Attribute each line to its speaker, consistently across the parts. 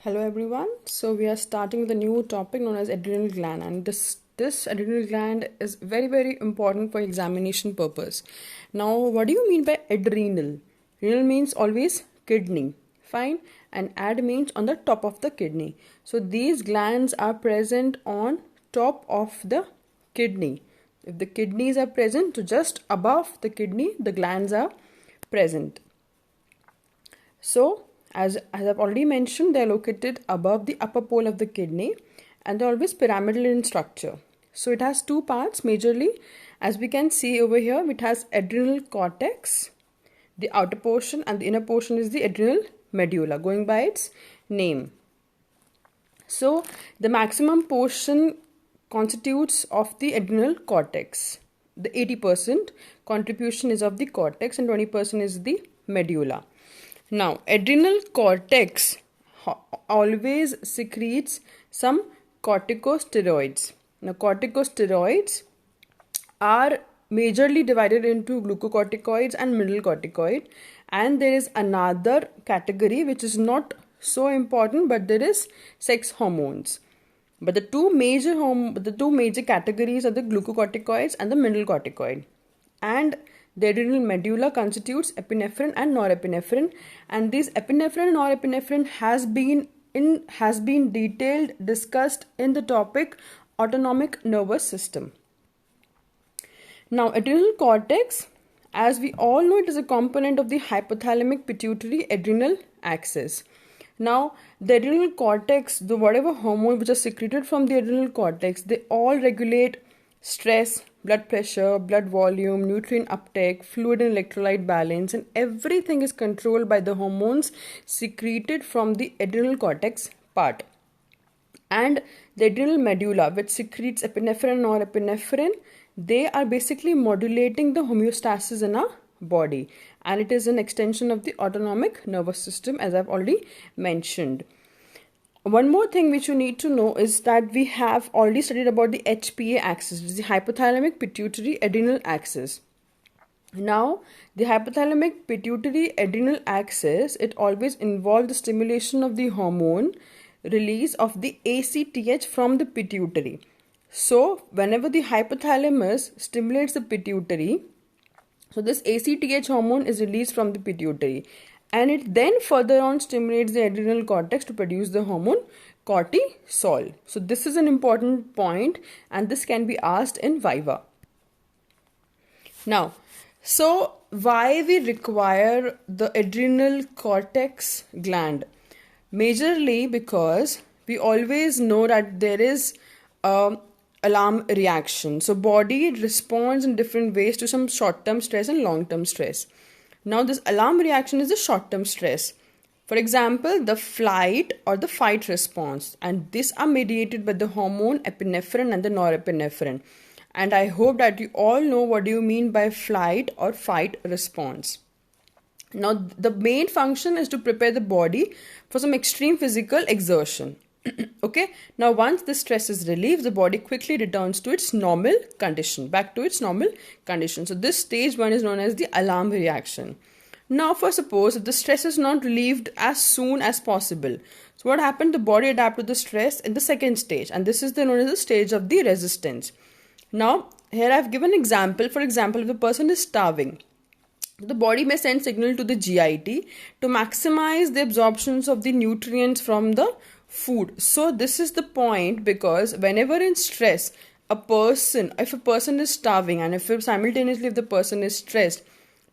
Speaker 1: Hello everyone. So we are starting with a new topic known as adrenal gland, and this adrenal gland is very important for examination purpose. Now, what do you mean by adrenal? Renal means always kidney, fine, and ad means on the top of the kidney. So these glands are present on top of the kidney. If the kidneys are present, so just above the kidney, the glands are present. So, as I've already mentioned, they are located above the upper pole of the kidney and they're always pyramidal in structure. So, it has two parts majorly. As we can see over here, it has adrenal cortex, the outer portion, and the inner portion is the adrenal medulla, going by its name. So, the maximum portion constitutes of the adrenal cortex. The 80% contribution is of the cortex and 20% is the medulla. Now, adrenal cortex always secretes some corticosteroids. Now, corticosteroids are majorly divided into glucocorticoids and mineralocorticoid, and there is another category which is not so important, but there is sex hormones. But the two major categories are the glucocorticoids and the mineralocorticoid. And the adrenal medulla constitutes epinephrine and norepinephrine, and these epinephrine and norepinephrine has been detailed discussed in the topic autonomic nervous system. Now, adrenal cortex, as we all know, it is a component of the hypothalamic pituitary adrenal axis. Now, the adrenal cortex, the whatever hormone which are secreted from the adrenal cortex, they all regulate stress, blood pressure, blood volume, nutrient uptake, fluid and electrolyte balance, and everything is controlled by the hormones secreted from the adrenal cortex part. And the adrenal medulla, which secretes epinephrine and norepinephrine, they are basically modulating the homeostasis in our body, and it is an extension of the autonomic nervous system, as I've already mentioned. One more thing which you need to know is that we have already studied about the HPA axis, which is the hypothalamic pituitary adrenal axis. Now, the hypothalamic pituitary adrenal axis, it always involves the stimulation of the hormone release of the ACTH from the pituitary. So, whenever the hypothalamus stimulates the pituitary, so this ACTH hormone is released from the pituitary, and it then further on stimulates the adrenal cortex to produce the hormone cortisol. So this is an important point, and this can be asked in Viva. Now, so why we require the adrenal cortex gland? Majorly because we always know that there is alarm reaction. So body responds in different ways to some short-term stress and long-term stress. Now, this alarm reaction is a short-term stress. For example, the flight or the fight response, and these are mediated by the hormone epinephrine and the norepinephrine. And I hope that you all know what do you mean by flight or fight response. Now, the main function is to prepare the body for some extreme physical exertion. Okay, now once the stress is relieved, the body quickly returns to its normal condition, back to its normal condition. So this stage 1 is known as the alarm reaction. Now, for suppose if the stress is not relieved as soon as possible, so what happened? The body adapt to the stress in the second stage, and this is known as the stage of the resistance. Now, here I have given an example. For example, if a person is starving, the body may send signal to the GIT to maximize the absorptions of the nutrients from the food. So this is the point, because whenever in stress, if a person is starving and if the person is stressed,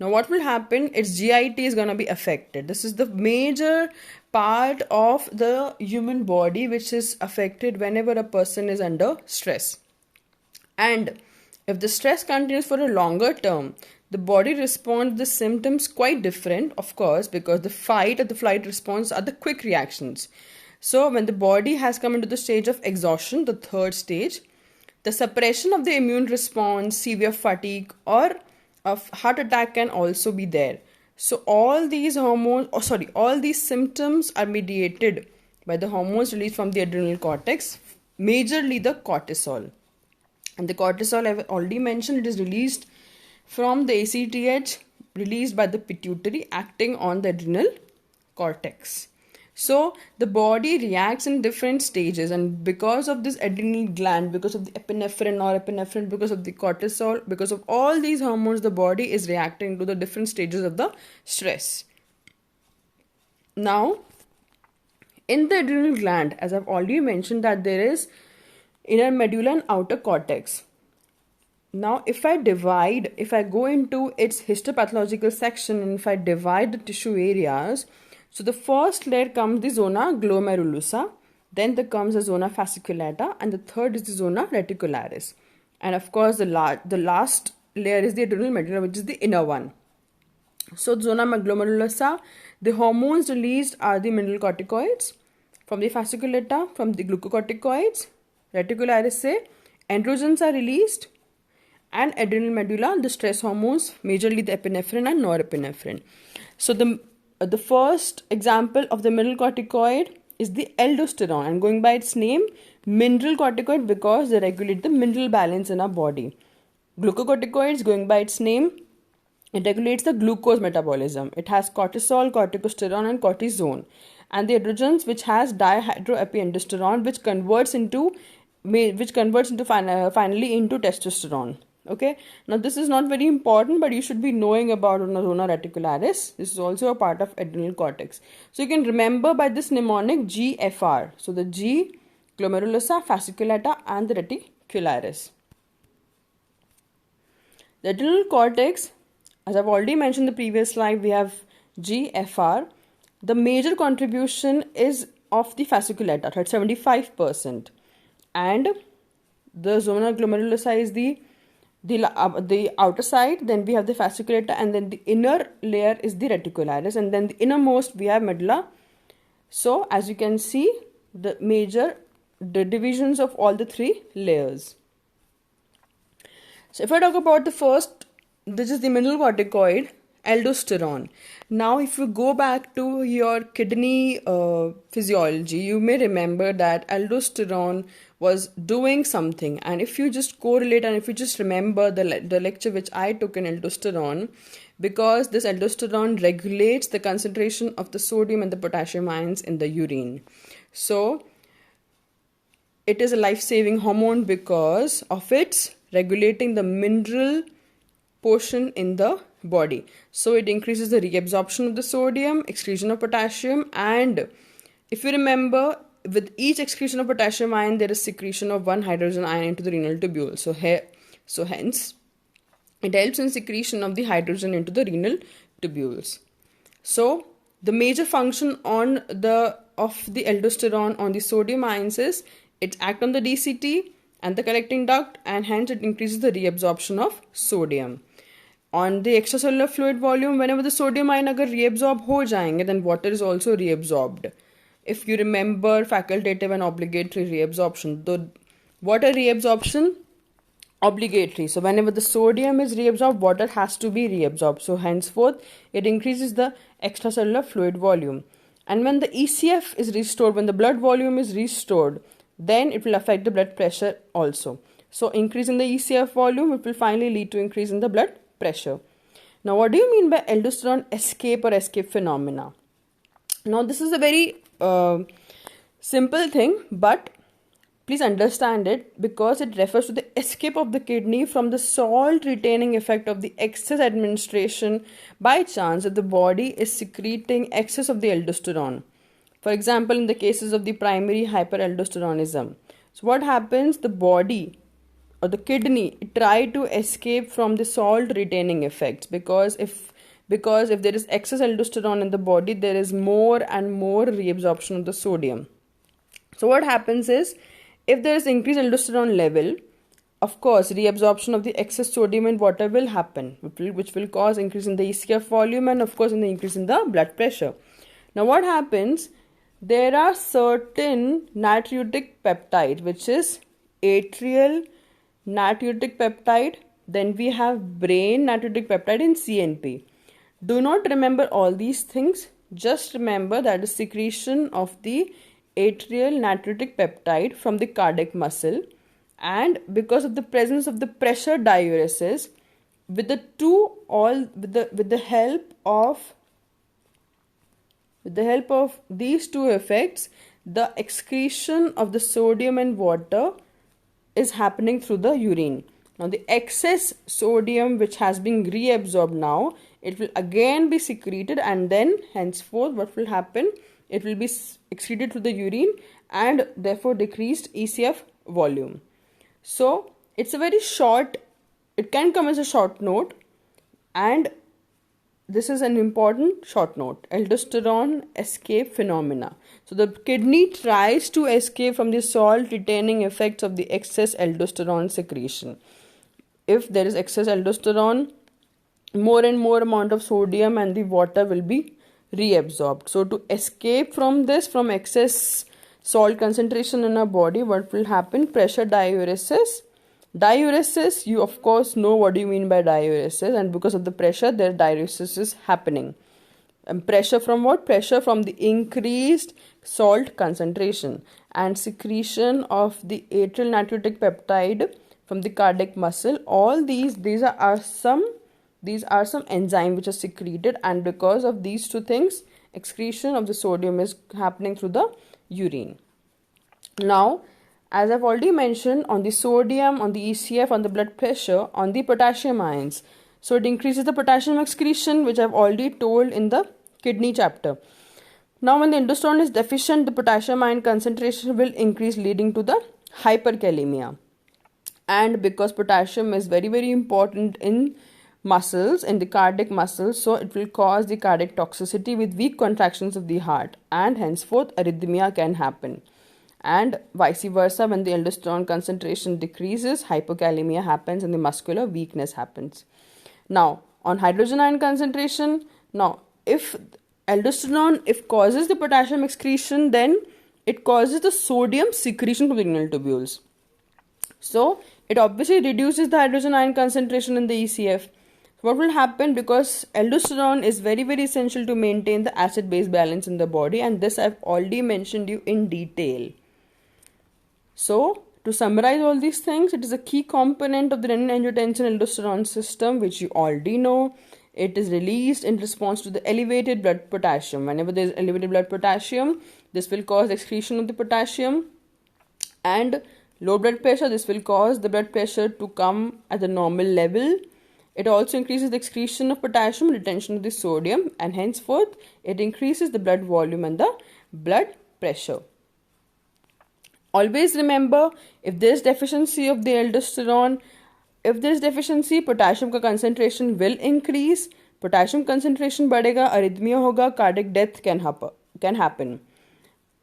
Speaker 1: now what will happen? Its GIT is going to be affected. This is the major part of the human body which is affected whenever a person is under stress. And if the stress continues for a longer term, the body responds to the symptoms quite different, of course, because the fight or the flight response are the quick reactions. So when the body has come into the stage of exhaustion, the third stage, the suppression of the immune response, severe fatigue, or of heart attack can also be there. So all these symptoms are mediated by the hormones released from the adrenal cortex, majorly the cortisol. And the cortisol, I've already mentioned, it is released from the ACTH released by the pituitary acting on the adrenal cortex. So the body reacts in different stages, and because of this adrenal gland, because of the epinephrine, norepinephrine, because of the cortisol, because of all these hormones, the body is reacting to the different stages of the stress. Now, in the adrenal gland, as I've already mentioned, that there is inner medulla and outer cortex. Now, if I go into its histopathological section, and if I divide the tissue areas, so the first layer comes the zona glomerulosa, then there comes the zona fasciculata, and the third is the zona reticularis. And of course, the last layer is the adrenal medulla, which is the inner one. So, zona glomerulosa, the hormones released are the mineralocorticoids, from the fasciculata, from the glucocorticoids, reticularis say androgens are released, and adrenal medulla, the stress hormones, majorly the epinephrine and norepinephrine. So the first example of the mineral corticoid is the aldosterone, and going by its name, mineral corticoid, because they regulate the mineral balance in our body. Glucocorticoids, going by its name, it regulates the glucose metabolism. It has cortisol, corticosterone, and cortisone. And the androgens, which has dihydroepiandrosterone, which converts finally into testosterone. Okay, now this is not very important, but you should be knowing about zona reticularis. This is also a part of adrenal cortex. So you can remember by this mnemonic GFR. So the G, glomerulosa, fasciculata, and the reticularis. The adrenal cortex, as I've already mentioned in the previous slide, we have GFR. The major contribution is of the fasciculata, 75%, and the zona glomerulosa is the outer side. Then we have the fasciculata, and then the inner layer is the reticularis, and then the innermost we have medulla. So as you can see, the divisions of all the three layers. So if I talk about the first, this is the mineral corticoid, aldosterone. Now if you go back to your kidney physiology, you may remember that aldosterone was doing something, and if you just correlate and if you just remember the lecture which I took in aldosterone, because this aldosterone regulates the concentration of the sodium and the potassium ions in the urine. So it is a life-saving hormone because of its regulating the mineral portion in the body. So it increases the reabsorption of the sodium, excretion of potassium, and if you remember, with each excretion of potassium ion, there is secretion of one hydrogen ion into the renal tubule. So hence, it helps in secretion of the hydrogen into the renal tubules. So the major function of the aldosterone on the sodium ions is it acts on the DCT and the collecting duct, and hence it increases the reabsorption of sodium. On the extracellular fluid volume, whenever the sodium ion agar reabsorb ho jayenge, then water is also reabsorbed. If you remember facultative and obligatory reabsorption, the water reabsorption, obligatory. So whenever the sodium is reabsorbed, water has to be reabsorbed. So henceforth, it increases the extracellular fluid volume. And when the ECF is restored, when the blood volume is restored, then it will affect the blood pressure also. So increase in the ECF volume, it will finally lead to increase in the blood pressure. Now, what do you mean by aldosterone escape or escape phenomena? Now, this is a very simple thing, but please understand it because it refers to the escape of the kidney from the salt retaining effect of the excess administration by chance that the body is secreting excess of the aldosterone. For example, in the cases of the primary hyperaldosteronism. So what happens? The body or the kidney try to escape from the salt retaining effects because if there is excess aldosterone in the body, there is more and more reabsorption of the sodium. So what happens is, if there is increased aldosterone level, of course, reabsorption of the excess sodium in water will happen, which will cause increase in the ECF volume and of course in the increase in the blood pressure. Now what happens? There are certain natriuretic peptide, which is atrial natriuretic peptide. Then we have brain natriuretic peptide in CNP. Do not remember all these things. Just remember that the secretion of the atrial natriuretic peptide from the cardiac muscle, and because of the presence of the pressure diuresis, with the help of With the help of these two effects, the excretion of the sodium and water is happening through the urine. Now the excess sodium which has been reabsorbed now, it will again be secreted, and then henceforth what will happen? It will be excreted through the urine and therefore decreased ECF volume. So it's a very short, it can come as a short note, and this is an important short note: aldosterone escape phenomena. So the kidney tries to escape from the salt retaining effects of the excess aldosterone secretion. If there is excess aldosterone, more and more amount of sodium and the water will be reabsorbed. So to escape from this, from excess salt concentration in our body, what will happen? Pressure diuresis. Diuresis, you of course know what do you mean by diuresis, and because of the pressure, their diuresis is happening. And pressure from what? Pressure from the increased salt concentration and secretion of the atrial natriuretic peptide from the cardiac muscle. All these are some enzymes which are secreted, and because of these two things, excretion of the sodium is happening through the urine. Now, as I've already mentioned, on the sodium, on the ECF, on the blood pressure, on the potassium ions. So it increases the potassium excretion, which I've already told in the kidney chapter. Now when the aldosterone is deficient, the potassium ion concentration will increase, leading to the hyperkalemia. And because potassium is very, very important in muscles, in the cardiac muscles, so it will cause the cardiac toxicity with weak contractions of the heart, and henceforth arrhythmia can happen. And vice versa, when the aldosterone concentration decreases, hypokalemia happens and the muscular weakness happens. Now, on hydrogen ion concentration, now if aldosterone causes the potassium excretion, then it causes the sodium secretion from the renal tubules. So, it obviously reduces the hydrogen ion concentration in the ECF. What will happen? Because aldosterone is very, very essential to maintain the acid-base balance in the body, and this I've already mentioned you in detail. So, to summarize all these things, it is a key component of the renin-angiotensin-aldosterone system, which you already know. It is released in response to the elevated blood potassium. Whenever there is elevated blood potassium, this will cause excretion of the potassium, and low blood pressure, this will cause the blood pressure to come at the normal level. It also increases the excretion of potassium, retention of the sodium, and henceforth it increases the blood volume and the blood pressure. Always remember, if there is deficiency of the aldosterone, if there is deficiency, potassium ka concentration will increase. Potassium concentration बढ़ेगा, arrhythmia होगा, cardiac death can happen.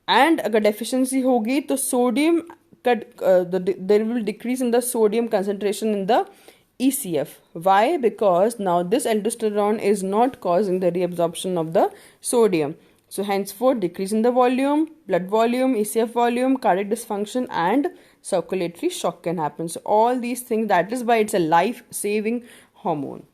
Speaker 1: And अगर deficiency होगी तो sodium there will decrease in the sodium concentration in the ECF. Why? Because now this aldosterone is not causing the reabsorption of the sodium. So henceforth decrease in the volume, blood volume, ECF volume, cardiac dysfunction and circulatory shock can happen. So all these things, that is why it's a life-saving hormone.